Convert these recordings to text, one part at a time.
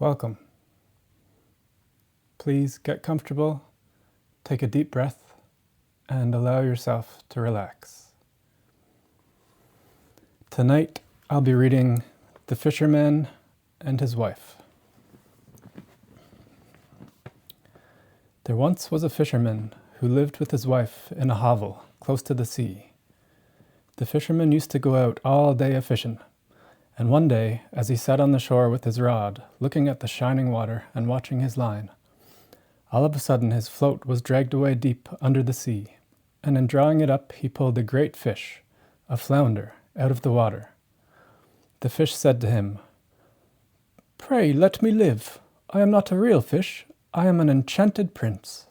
Welcome. Please get comfortable, take a deep breath, and allow yourself to relax. Tonight, I'll be reading The Fisherman and His Wife. There once was a fisherman who lived with his wife in a hovel close to the sea. The fisherman used to go out all day a-fishing, and one day, as he sat on the shore with his rod, looking at the shining water and watching his line, all of a sudden his float was dragged away deep under the sea, and in drawing it up he pulled a great fish, a flounder, out of the water. The fish said to him, "Pray let me live. I am not a real fish. I am an enchanted prince.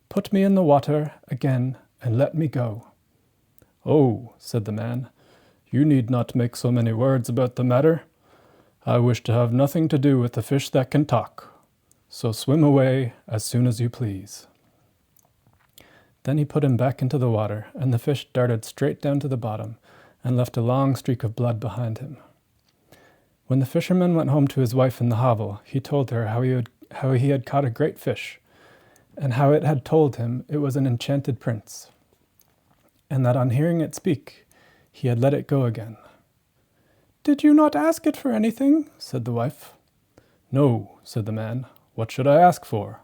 Put me in the water again and let me go." "Oh," said the man, "you need not make so many words about the matter. I wish to have nothing to do with the fish that can talk. So swim away as soon as you please." Then he put him back into the water, and the fish darted straight down to the bottom and left a long streak of blood behind him. When the fisherman went home to his wife in the hovel, he told her how he had caught a great fish, and how it had told him it was an enchanted prince, and that on hearing it speak, he had let it go again. "Did you not ask it for anything?" said the wife. "No," said the man. "What should I ask for?"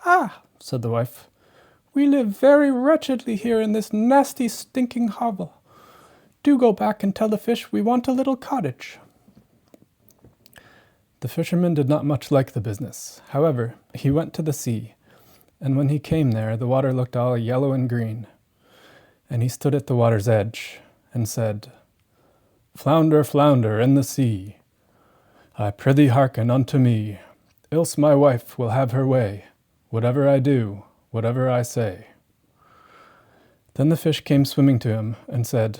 "Ah," said the wife, "we live very wretchedly here in this nasty, stinking hovel. Do go back and tell the fish we want a little cottage." The fisherman did not much like the business. However, he went to the sea, and when he came there, the water looked all yellow and green. And he stood at the water's edge and said, "Flounder, flounder in the sea, I prithee hearken unto me, else my wife will have her way, whatever I do, whatever I say." Then the fish came swimming to him and said,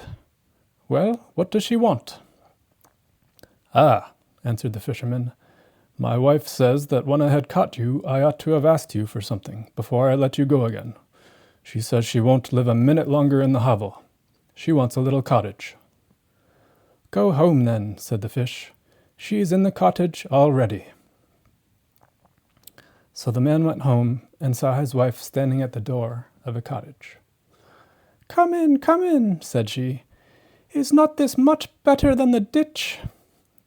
"Well, what does she want?" "Ah," answered the fisherman, "my wife says that when I had caught you, I ought to have asked you for something before I let you go again. She says she won't live a minute longer in the hovel. She wants a little cottage." "Go home then," said the fish. "She is in the cottage already." So the man went home and saw his wife standing at the door of a cottage. Come in," said she. "Is not this much better than the ditch?"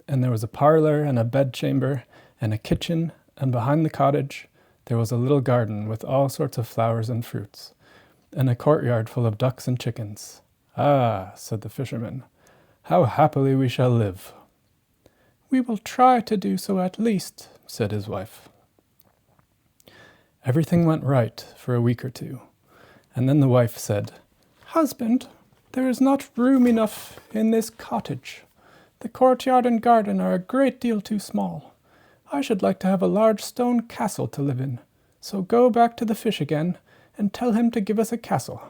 And there was a parlor and a bedchamber and a kitchen, and behind the cottage there was a little garden with all sorts of flowers and fruits, and a courtyard full of ducks and chickens. "Ah," said the fisherman, "how happily we shall live." "We will try to do so at least," said his wife. Everything went right for a week or two, and then the wife said, "Husband, there is not room enough in this cottage. The courtyard and garden are a great deal too small. I should like to have a large stone castle to live in, so go back to the fish again and tell him to give us a castle."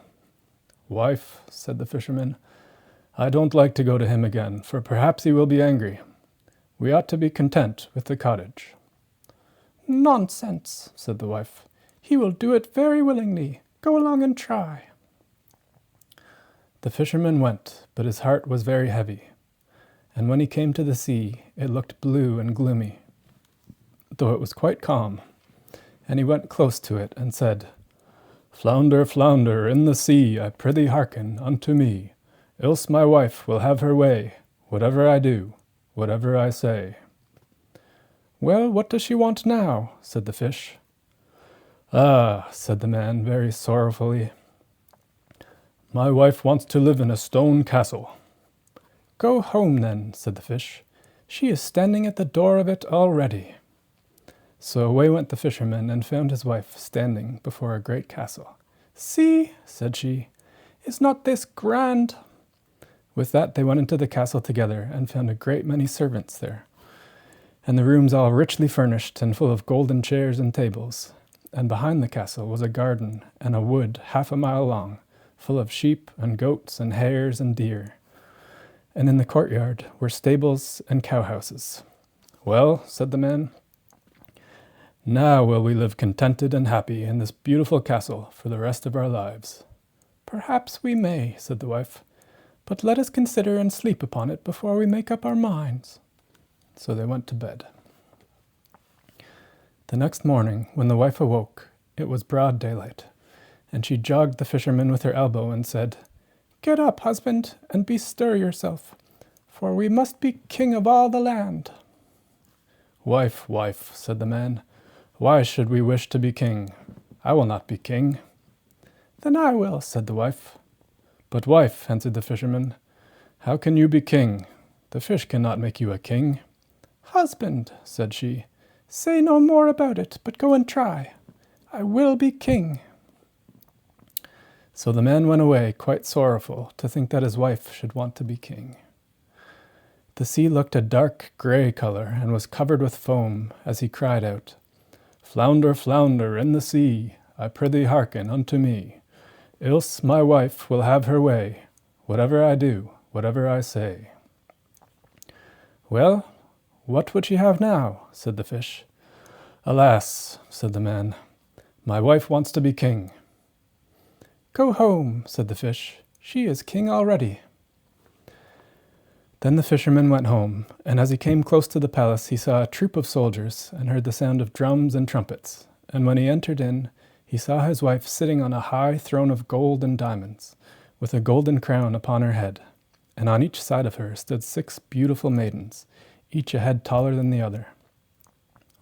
"Wife," said the fisherman, "I don't like to go to him again, for perhaps he will be angry. We ought to be content with the cottage." "Nonsense," said the wife. "He will do it very willingly. Go along and try." The fisherman went, but his heart was very heavy. And when he came to the sea, it looked blue and gloomy, though it was quite calm. And he went close to it and said, "Flounder, flounder in the sea, I prithee hearken unto me, else my wife will have her way, whatever I do, whatever I say." "Well, what does she want now?" said the fish. "Ah," said the man very sorrowfully, "my wife wants to live in a stone castle." "Go home then," said the fish. "She is standing at the door of it already." So away went the fisherman and found his wife standing before a great castle. "See," said she, "is not this grand?" With that they went into the castle together and found a great many servants there, and the rooms all richly furnished and full of golden chairs and tables. And behind the castle was a garden and a wood 1/2 a mile long, full of sheep and goats and hares and deer. And in the courtyard were stables and cowhouses. "Well," said the man, "now will we live contented and happy in this beautiful castle for the rest of our lives." "Perhaps we may," said the wife, "but let us consider and sleep upon it before we make up our minds." So they went to bed. The next morning, when the wife awoke, it was broad daylight, and she jogged the fisherman with her elbow and said, "Get up, husband, and bestir yourself, for we must be king of all the land." "Wife, wife," said the man, "why should we wish to be king? I will not be king." "Then I will," said the wife. "But wife," answered the fisherman, "how can you be king? The fish cannot make you a king." "Husband," said she, "say no more about it, but go and try. I will be king." So the man went away quite sorrowful to think that his wife should want to be king. The sea looked a dark grey color and was covered with foam as he cried out, "Flounder, flounder in the sea, I prithee hearken unto me, else my wife will have her way, whatever I do, whatever I say." "Well, what would she have now?" said the fish. "Alas," said the man, "my wife wants to be king." "Go home," said the fish. "She is king already." Then the fisherman went home, and as he came close to the palace he saw a troop of soldiers and heard the sound of drums and trumpets, and when he entered in, he saw his wife sitting on a high throne of gold and diamonds, with a golden crown upon her head, and on each side of her stood 6 beautiful maidens, each a head taller than the other.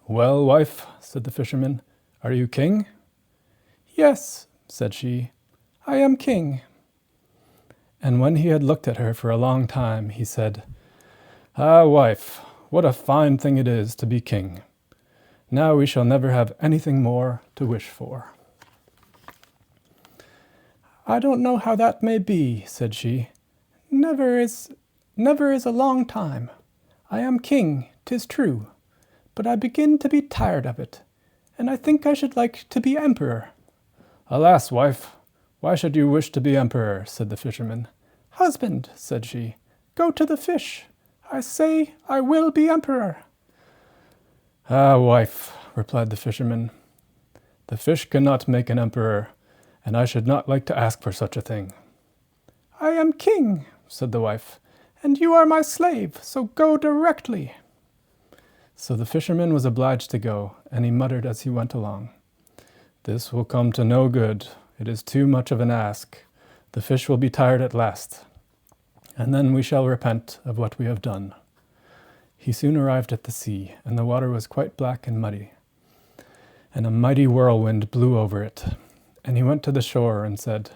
"Well, wife," said the fisherman, "are you king?" "Yes," said she, "I am king." And when he had looked at her for a long time, he said, "Ah, wife, what a fine thing it is to be king. Now we shall never have anything more to wish for." "I don't know how that may be," said she. Never is a long time. I am king, 'tis true, but I begin to be tired of it, and I think I should like to be emperor." "Alas, wife, why should you wish to be emperor?" said the fisherman. "Husband," said she, "go to the fish. I say I will be emperor." "Ah, wife," replied the fisherman, "the fish cannot make an emperor, and I should not like to ask for such a thing." "I am king," said the wife, "and you are my slave, so go directly." So the fisherman was obliged to go, and he muttered as he went along, "This will come to no good. It is too much of an ask. The fish will be tired at last, and then we shall repent of what we have done." He soon arrived at the sea, and the water was quite black and muddy, and a mighty whirlwind blew over it. And he went to the shore and said,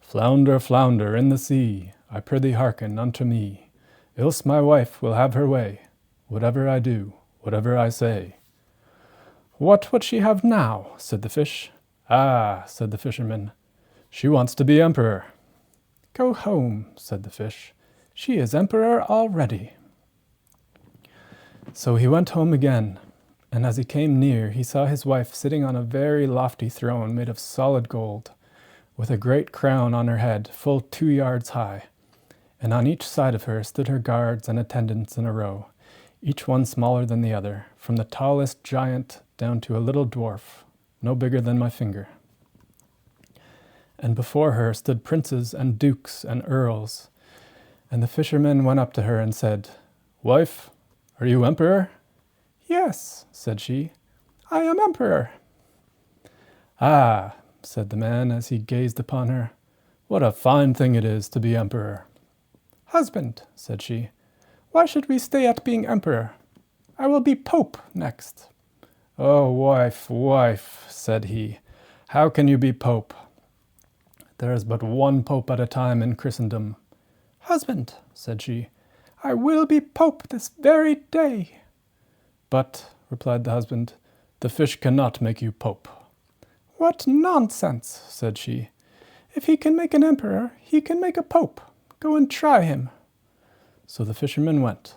"Flounder, flounder in the sea, I prithee hearken unto me, else my wife will have her way, whatever I do, whatever I say." "What would she have now?" said the fish. "Ah," said the fisherman, "she wants to be emperor." "Go home," said the fish. "She is emperor already." So he went home again, and as he came near, he saw his wife sitting on a very lofty throne made of solid gold, with a great crown on her head full 2 yards high, and on each side of her stood her guards and attendants in a row, each one smaller than the other, from the tallest giant down to a little dwarf, no bigger than my finger. And before her stood princes and dukes and earls, and the fisherman went up to her and said, "Wife, are you emperor?" "Yes," said she, "I am emperor." "Ah," said the man as he gazed upon her, "what a fine thing it is to be emperor." "Husband," said she, "why should we stay at being emperor? I will be pope next." "Oh, wife, wife," said he, "how can you be pope? There is but one pope at a time in Christendom." "Husband," said she, "I will be pope this very day." "But," replied the husband, "the fish cannot make you pope." "What nonsense," said she. "If he can make an emperor, he can make a pope. Go and try him." So the fisherman went.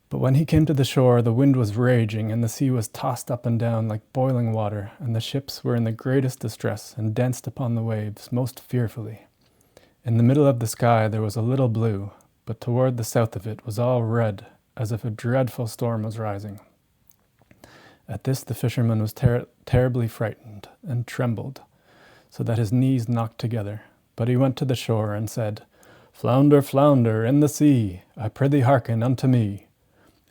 But when he came to the shore, the wind was raging, and the sea was tossed up and down like boiling water, and the ships were in the greatest distress, and danced upon the waves most fearfully. In the middle of the sky there was a little blue, but toward the south of it was all red, as if a dreadful storm was rising. At this the fisherman was terribly frightened, and trembled, so that his knees knocked together. But he went to the shore, and said, "Flounder, flounder in the sea, I prithee hearken unto me,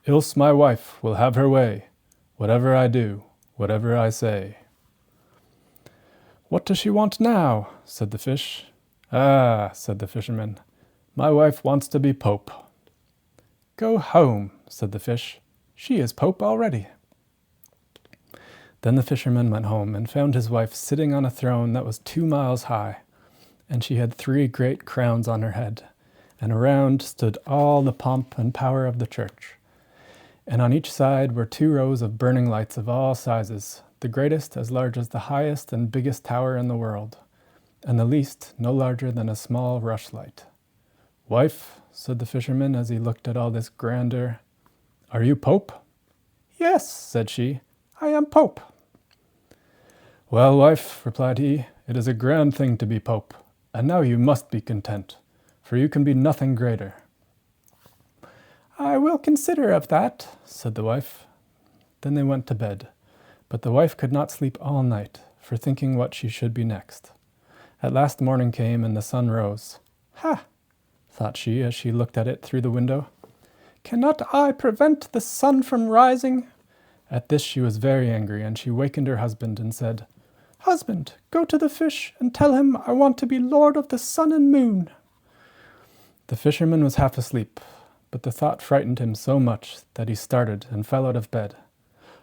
else my wife will have her way, whatever I do, whatever I say." "What does she want now?" said the fish. "Ah," said the fisherman, "my wife wants to be Pope." "Go home," said the fish. "She is Pope already." Then the fisherman went home and found his wife sitting on a throne that was 2 miles high, and she had 3 great crowns on her head, and around stood all the pomp and power of the church. And on each side were 2 rows of burning lights of all sizes, the greatest as large as the highest and biggest tower in the world, and the least no larger than a small rushlight. "Wife," said the fisherman as he looked at all this grandeur, "are you Pope?" "Yes," said she, "I am Pope." "Well, wife," replied he, "it is a grand thing to be Pope, and now you must be content, for you can be nothing greater." "I will consider of that," said the wife. Then they went to bed, but the wife could not sleep all night, for thinking what she should be next. At last morning came, and the sun rose. "Ha!" thought she as she looked at it through the window. "Cannot I prevent the sun from rising?" At this she was very angry, and she wakened her husband and said, "Husband, go to the fish and tell him I want to be lord of the sun and moon." The fisherman was half asleep, but the thought frightened him so much that he started and fell out of bed.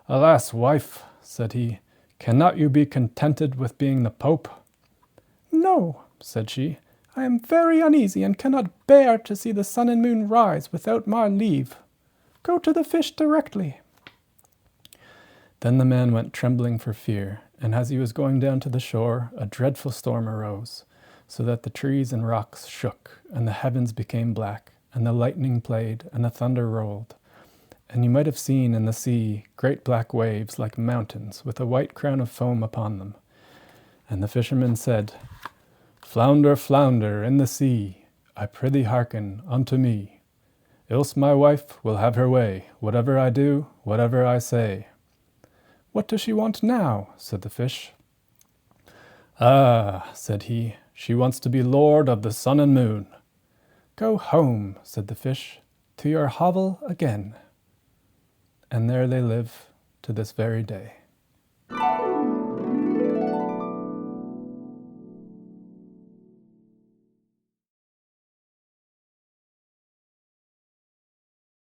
"Alas, wife," said he, "cannot you be contented with being the Pope?" "No," said she, "I am very uneasy and cannot bear to see the sun and moon rise without my leave. Go to the fish directly." Then the man went trembling for fear, and as he was going down to the shore, a dreadful storm arose, so that the trees and rocks shook, and the heavens became black, and the lightning played, and the thunder rolled. And you might have seen in the sea great black waves like mountains, with a white crown of foam upon them. And the fisherman said, "Flounder, flounder in the sea, I prithee hearken unto me. Else my wife will have her way, whatever I do, whatever I say." "What does she want now?" said the fish. "Ah," said he, "she wants to be lord of the sun and moon." "Go home," said the fish, "to your hovel again." And there they live to this very day.